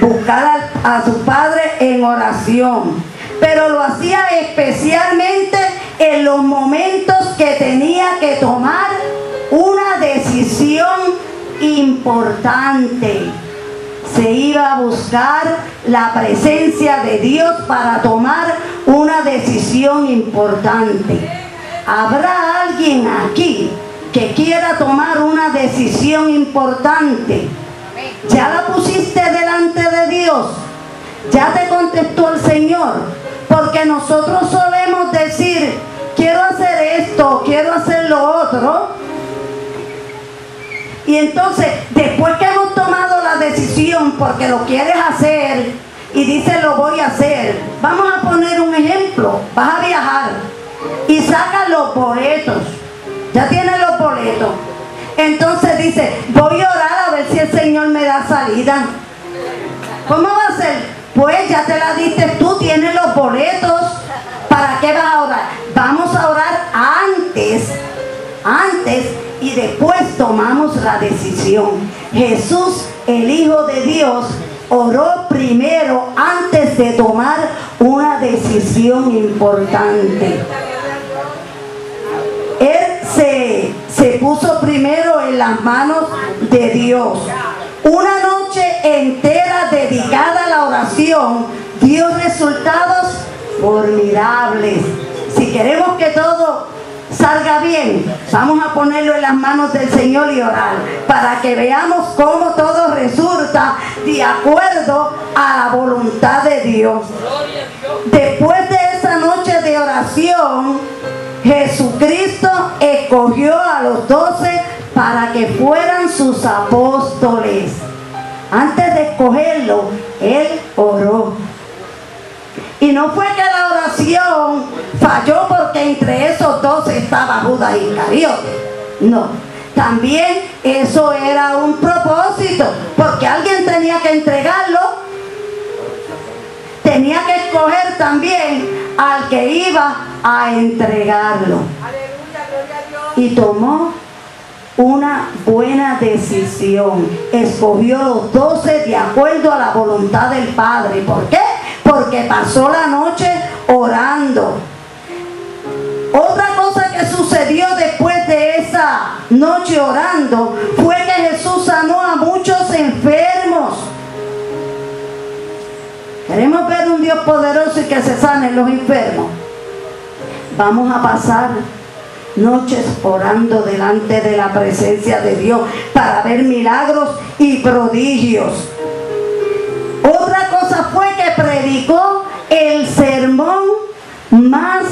buscar a su Padre en oración, pero lo hacía especialmente en los momentos que tenía que tomar una decisión importante. Se iba a buscar la presencia de Dios para tomar una decisión importante. ¿Habrá alguien aquí que quiera tomar una decisión importante? ¿Ya la pusiste delante de Dios? ¿Ya te contestó el Señor? Porque nosotros solemos decir, quiero hacer esto, quiero hacer lo otro. Y entonces, después que hemos tomado la decisión porque lo quieres hacer y dices lo voy a hacer, vamos a poner un ejemplo. Vas a viajar y sacas los boletos. Ya tienes los boletos. Entonces dice, voy a orar a ver si el Señor me da salida. ¿Cómo va a ser? Pues ya te la diste tú, tienes los boletos. ¿Para qué vas a orar? Vamos a orar antes y después tomamos la decisión. Jesús, el Hijo de Dios, oró primero antes de tomar una decisión importante. Él se puso primero en las manos de Dios. Una noche entera dedicada a la oración dio resultados formidables. Si queremos que todo salga bien, vamos a ponerlo en las manos del Señor y orar para que veamos cómo todo resulta de acuerdo a la voluntad de Dios. Después de esa noche de oración, Jesucristo escogió a los 12 para que fueran sus apóstoles. Antes de escogerlo, Él oró. Y no fue que la oración falló porque entre esos 12 estaba Judas Iscariote. No, también eso era un propósito, porque alguien tenía que entregarlo. Tenía que escoger también al que iba a entregarlo. Y tomó una buena decisión. Escogió los 12 de acuerdo a la voluntad del Padre. ¿Por qué? Porque pasó la noche orando. Otra cosa que sucedió después de esa noche orando fue que Jesús sanó a muchos enfermos. Queremos ver un Dios poderoso y que se sanen los enfermos. Vamos a pasar noches orando delante de la presencia de Dios para ver milagros y prodigios. Otra predicó el sermón más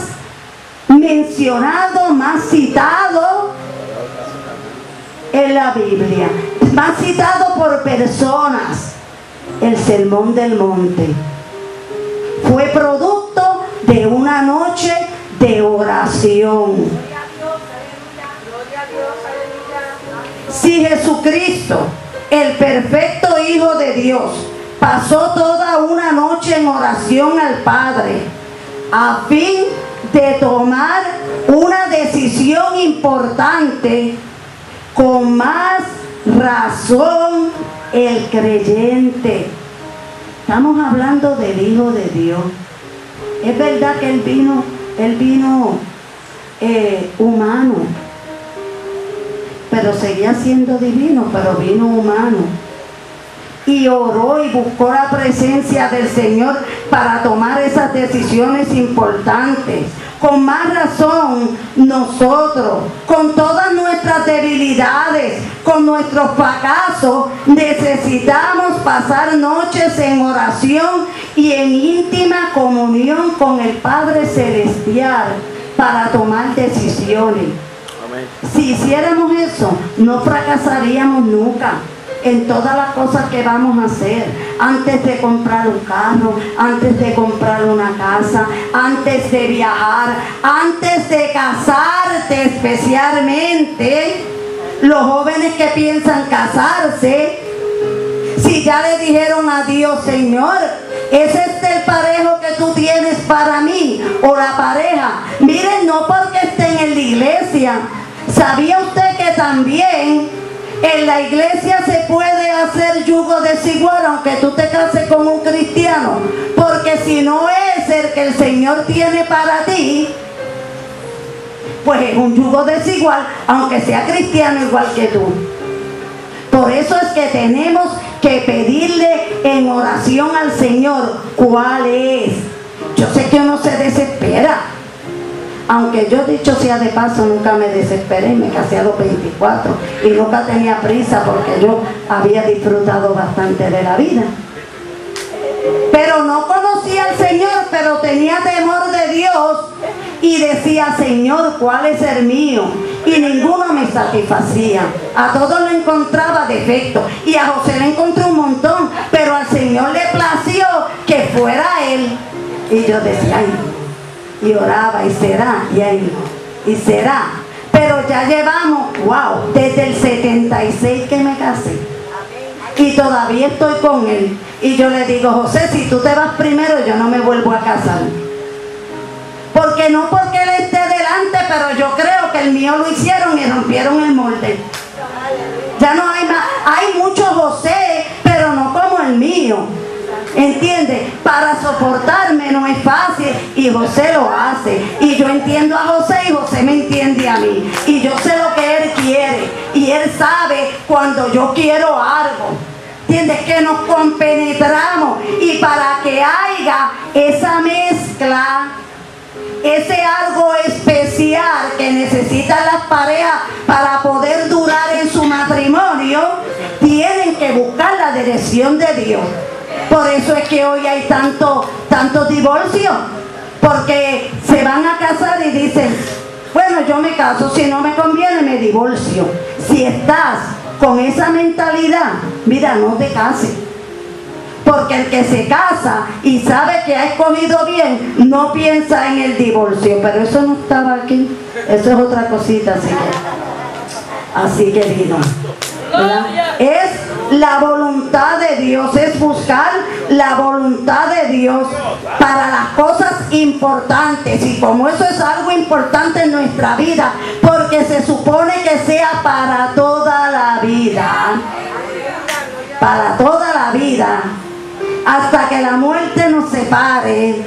mencionado, más citado en la Biblia, más citado por personas, el Sermón del Monte. Fue producto de una noche de oración. Si Jesucristo, el perfecto Hijo de Dios, pasó toda una noche en oración al Padre a fin de tomar una decisión importante, con más razón el creyente. Estamos hablando del Hijo de Dios. Es verdad que Él vino humano, pero seguía siendo divino, pero vino humano. Y oró y buscó la presencia del Señor para tomar esas decisiones importantes. Con más razón, nosotros, con todas nuestras debilidades, con nuestros fracasos, necesitamos pasar noches en oración y en íntima comunión con el Padre Celestial para tomar decisiones. Amén. Si hiciéramos eso, no fracasaríamos nunca en todas las cosas que vamos a hacer. Antes de comprar un carro, antes de comprar una casa, antes de viajar, antes de casarte, especialmente los jóvenes que piensan casarse, si ya le dijeron a Dios: Señor, ¿es este el parejo que tú tienes para mí? O la pareja. Miren, no porque estén en la iglesia. ¿Sabía usted que también en la iglesia se puede hacer yugo desigual, aunque tú te cases con un cristiano? Porque si no es el que el Señor tiene para ti, pues es un yugo desigual, aunque sea cristiano igual que tú. Por eso es que tenemos que pedirle en oración al Señor cuál es. Yo sé que uno se desespera, aunque yo, dicho sea de paso, nunca me desesperé. Me casé a los 24 y nunca tenía prisa porque yo había disfrutado bastante de la vida. Pero no conocía al Señor, pero tenía temor de Dios y decía: Señor, ¿cuál es el mío? Y ninguno me satisfacía. A todos le encontraba defecto y a José le encontré un montón, pero al Señor le plació que fuera él. Y yo decía: ay, y oraba, y será, y será. Pero ya llevamos, wow, desde el 76 que me casé, y todavía estoy con él. Y yo le digo: José, si tú te vas primero, yo no me vuelvo a casar. Porque no porque él esté delante, pero yo creo que el mío lo hicieron y rompieron el molde. Ya no hay más. Hay muchos José, pero no como el mío. ¿Entiendes? Para soportarme no es fácil, y José lo hace. Y yo entiendo a José y José me entiende a mí. Y yo sé lo que él quiere y él sabe cuando yo quiero algo. ¿Entiendes? Que nos compenetramos, y para que haya esa mezcla, ese algo especial que necesitan las parejas para poder durar en su matrimonio, tienen que buscar la dirección de Dios. Por eso es que hoy hay tantos divorcios, porque se van a casar y dicen: bueno, yo me caso, si no me conviene me divorcio. Si estás con esa mentalidad, mira, no te cases, porque el que se casa y sabe que ha escogido bien, no piensa en el divorcio. Pero eso no estaba aquí, eso es otra cosita, así que digo, es la voluntad de Dios, es buscar la voluntad de Dios para las cosas importantes. Y como eso es algo importante en nuestra vida, porque se supone que sea para toda la vida, para toda la vida, hasta que la muerte nos separe,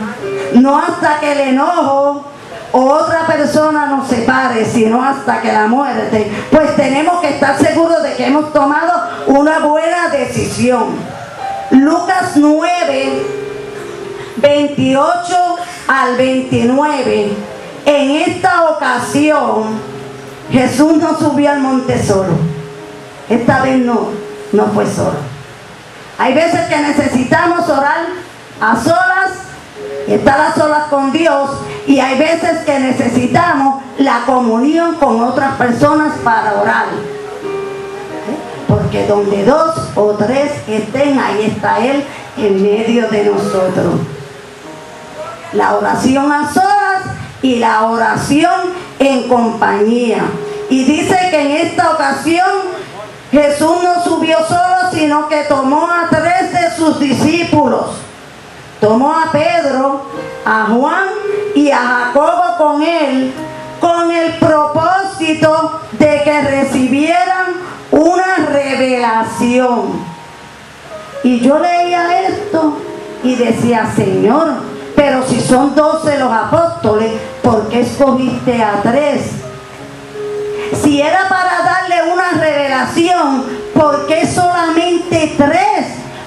no hasta que el enojo o otra persona nos separe, sino hasta que la muerte. Pues tenemos que estar seguros de que hemos tomado una buena decisión. Lucas 9, 28 al 29. En esta ocasión Jesús no subió al monte solo. Esta vez no fue solo. Hay veces que necesitamos orar a solas estar a solas con Dios, y hay veces que necesitamos la comunión con otras personas para orar. Porque donde dos o tres estén, ahí está Él en medio de nosotros. La oración a solas y la oración en compañía. Y dice que en esta ocasión Jesús no subió solo, sino que tomó a 3 de sus discípulos. Tomó a Pedro, a Juan y a Jacobo con él, con el propósito de que recibieran una revelación. Y yo leía esto y decía, Señor, pero si son 12 los apóstoles, ¿por qué escogiste a 3? Si era para darle una revelación, ¿por qué solamente 3?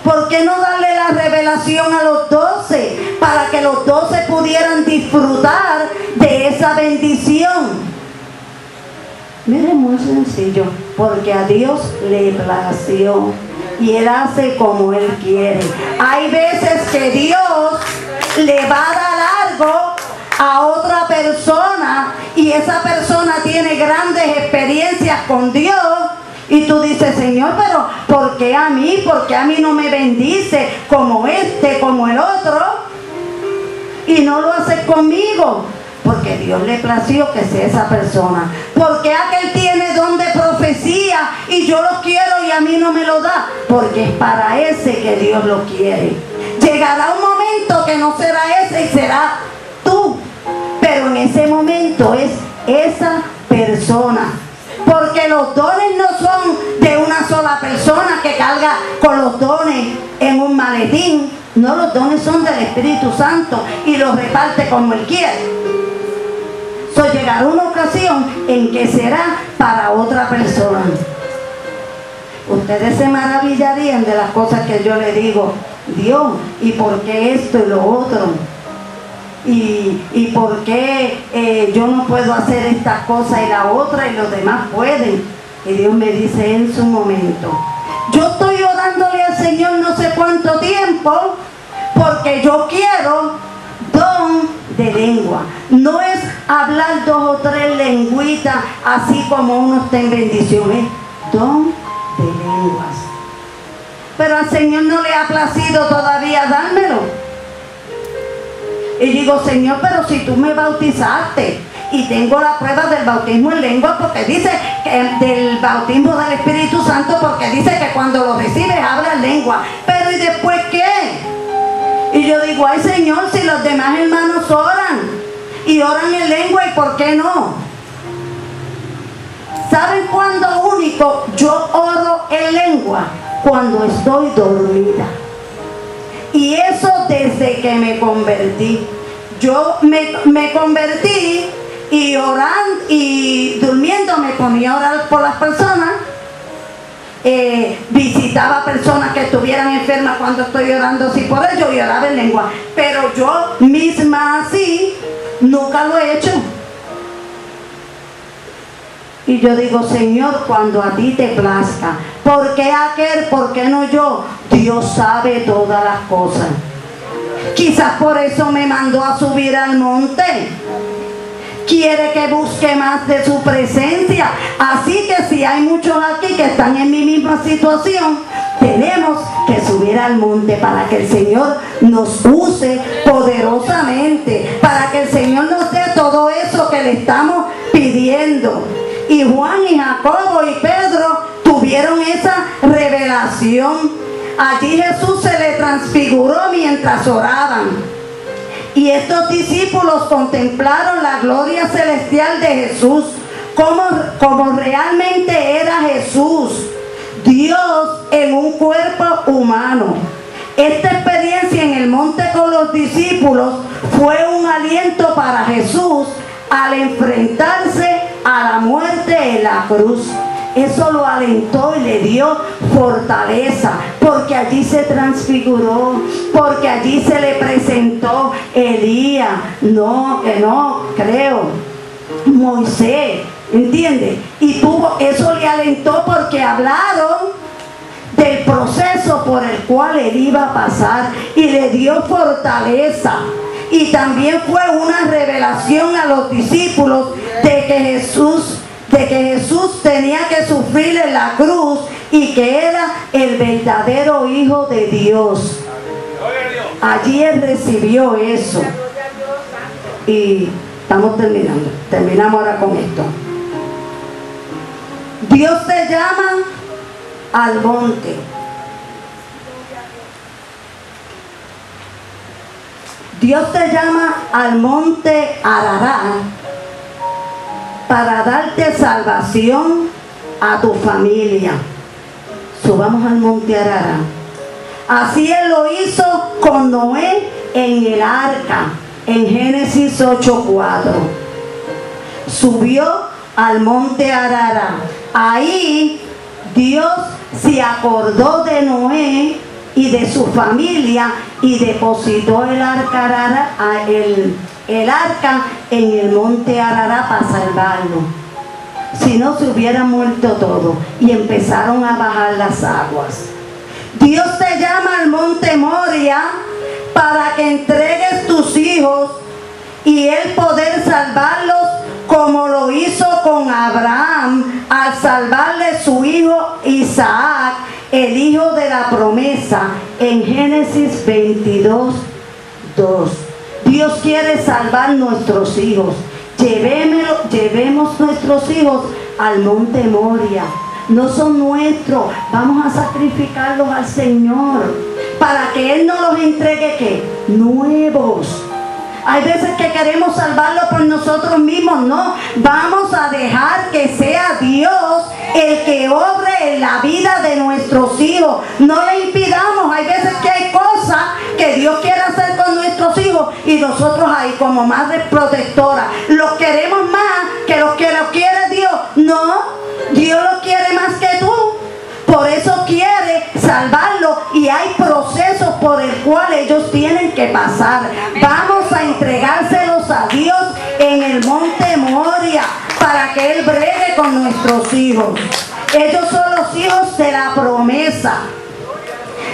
¿Por qué no darle la revelación a los 12? Para que los 12 pudieran disfrutar de esa bendición. Miren, muy sencillo, porque a Dios le plació y Él hace como Él quiere. Hay veces que Dios le va a dar algo a otra persona y esa persona tiene grandes experiencias con Dios, y tú dices, Señor, pero ¿por qué a mí? ¿Por qué a mí no me bendice como este, como el otro? Y no lo haces conmigo. Porque Dios le plació que sea esa persona. Porque aquel tiene don de profecía y yo lo quiero y a mí no me lo da. Porque es para ese que Dios lo quiere. Llegará un momento que no será ese y será tú. Pero en ese momento es esa persona. Porque los dones no son de una sola persona que carga con los dones en un maletín. No, los dones son del Espíritu Santo y los reparte como Él quiere. Llegará una ocasión en que será para otra persona. Ustedes se maravillarían de las cosas que yo le digo. Dios, ¿y por qué esto y lo otro? ¿Y por qué yo no puedo hacer estas cosas y la otra y los demás pueden? Y Dios me dice en su momento. Yo estoy orándole al Señor no sé cuánto tiempo, porque yo quiero don de lengua. No es hablar 2 o 3 lengüitas así como uno está en bendición, es don de lenguas. Pero al Señor no le ha placido todavía dármelo. Y digo, Señor, pero si tú me bautizaste y tengo la prueba del bautismo en lengua, porque dice que del bautismo del Espíritu Santo, porque dice que cuando lo recibes hablas lengua. Pero ¿y después qué? Y yo digo, ay Señor, si los demás hermanos oran y oran en lengua, ¿y por qué no? ¿Saben cuándo único yo oro en lengua? Cuando estoy dormida. Y eso desde que me convertí. Yo me convertí y orando y durmiendo me ponía a orar por las personas. Visitaba personas que estuvieran enfermas cuando estoy orando así por ellos y oraba en lengua. Pero yo misma así nunca lo he hecho. Y yo digo, Señor, cuando a ti te plazca, ¿por qué aquel? ¿Por qué no yo? Dios sabe todas las cosas. Quizás por eso me mandó a subir al monte. Quiere que busque más de su presencia. Así que si hay muchos aquí que están en mi misma situación, tenemos que subir al monte para que el Señor nos use poderosamente, para que el Señor nos dé todo eso que le estamos pidiendo. Y Juan y Jacobo y Pedro tuvieron esa revelación. Allí Jesús se le transfiguró mientras oraban. Y estos discípulos contemplaron la gloria celestial de Jesús, como realmente era Jesús, Dios en un cuerpo humano. Esta experiencia en el monte con los discípulos fue un aliento para Jesús al enfrentarse a la muerte en la cruz. Eso lo alentó y le dio fortaleza, porque allí se transfiguró, porque allí se le presentó Elías, Moisés, ¿entiende? Y eso le alentó porque hablaron del proceso por el cual él iba a pasar y le dio fortaleza. Y también fue una revelación a los discípulos de que Jesús tenía que sufrir en la cruz y que era el verdadero Hijo de Dios. Allí él recibió eso. Y estamos terminando. Terminamos ahora con esto. Dios te llama al monte. Dios te llama al monte Ararat para darte salvación a tu familia. Subamos al monte Ararat. Así él lo hizo con Noé en el arca, en Génesis 8:4. Subió al monte Ararat. Ahí Dios se acordó de Noé y de su familia y depositó el arca en el monte Ararat para salvarlo. Si no, se hubiera muerto todo. Y empezaron a bajar las aguas. Dios te llama al monte Moria para que entregues tus hijos y él poder salvarlos, como lo hizo con Abraham al salvarle su hijo Isaac, el hijo de la promesa, en Génesis 22:2. Dios quiere salvar nuestros hijos. Llevemos nuestros hijos al monte Moria. No son nuestros, vamos a sacrificarlos al Señor para que Él nos los entregue, ¿qué? Nuevos. Hay veces que queremos salvarlo por nosotros mismos. No, vamos a dejar que sea Dios el que obre en la vida de nuestros hijos. No le impidamos. Hay veces que hay cosas que Dios quiere hacer con nuestros hijos y nosotros ahí como madre protectora los queremos más que los que los quiere Dios. No, Dios los quiere más que tú. Por eso quiere salvarlo y hay procesos por el cual ellos tienen que pasar. Vamos a entregárselos a Dios en el monte Moria para que Él bregue con nuestros hijos. Ellos son los hijos de la promesa.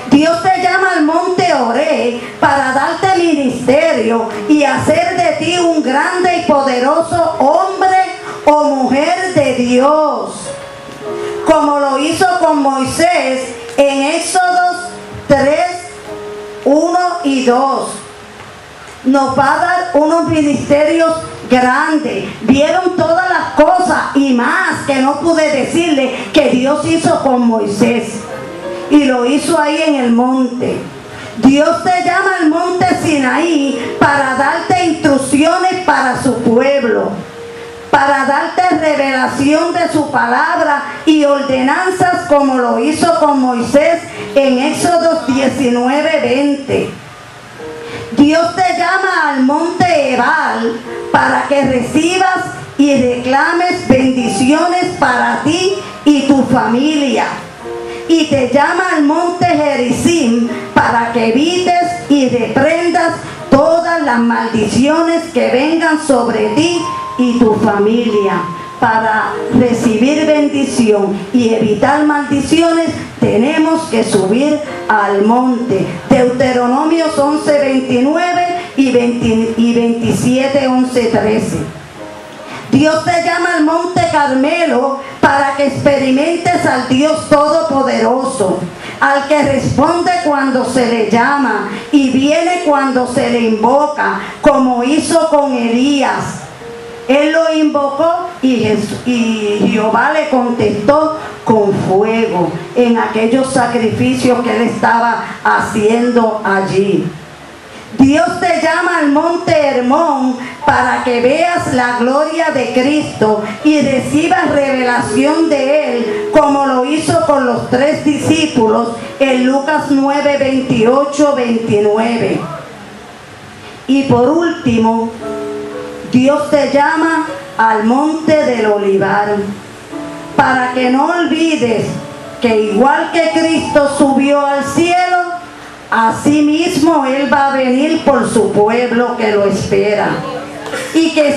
Dios te llama al monte Oré para darte ministerio y hacer de ti un grande y poderoso hombre o mujer de Dios, como lo hizo con Moisés en Éxodo 3:1 y 2. Nos va a dar unos ministerios grandes. Vieron todas las cosas y más que no pude decirle que Dios hizo con Moisés. Y lo hizo ahí en el monte. Dios te llama al monte Sinaí para darte instrucciones para su pueblo, para darte revelación de su palabra y ordenanzas, como lo hizo con Moisés en Éxodo 19:20. Dios te llama al monte Ebal para que recibas y reclames bendiciones para ti y tu familia. Y te llama al monte Gerizim para que evites y reprendas todas las maldiciones que vengan sobre ti y tu familia. Para recibir bendición y evitar maldiciones tenemos que subir al monte. Deuteronomios 11:29 y 27:11-13. Dios te llama al monte Carmelo para que experimentes al Dios Todopoderoso, al que responde cuando se le llama y viene cuando se le invoca, como hizo con Elías. Él lo invocó y Jehová le contestó con fuego en aquellos sacrificios que él estaba haciendo allí. Dios te llama al monte Hermón para que veas la gloria de Cristo y recibas revelación de Él, como lo hizo con los 3 discípulos en Lucas 9:28-29. Y por último, Dios te llama al monte del Olivar para que no olvides que igual que Cristo subió al cielo, asimismo Él va a venir por su pueblo que lo espera. Y que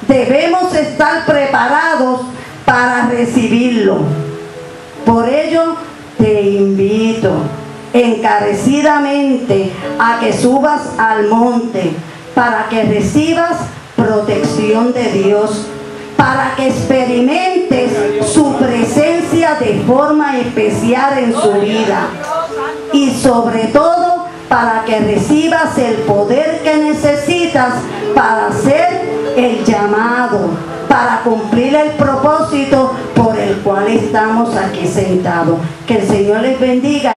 debemos estar preparados para recibirlo. Por ello, te invito encarecidamente a que subas al monte para que recibas protección de Dios, para que experimentes su presencia de forma especial en su vida y sobre todo para que recibas el poder que necesitas para hacer el llamado, para cumplir el propósito por el cual estamos aquí sentados. Que el Señor les bendiga.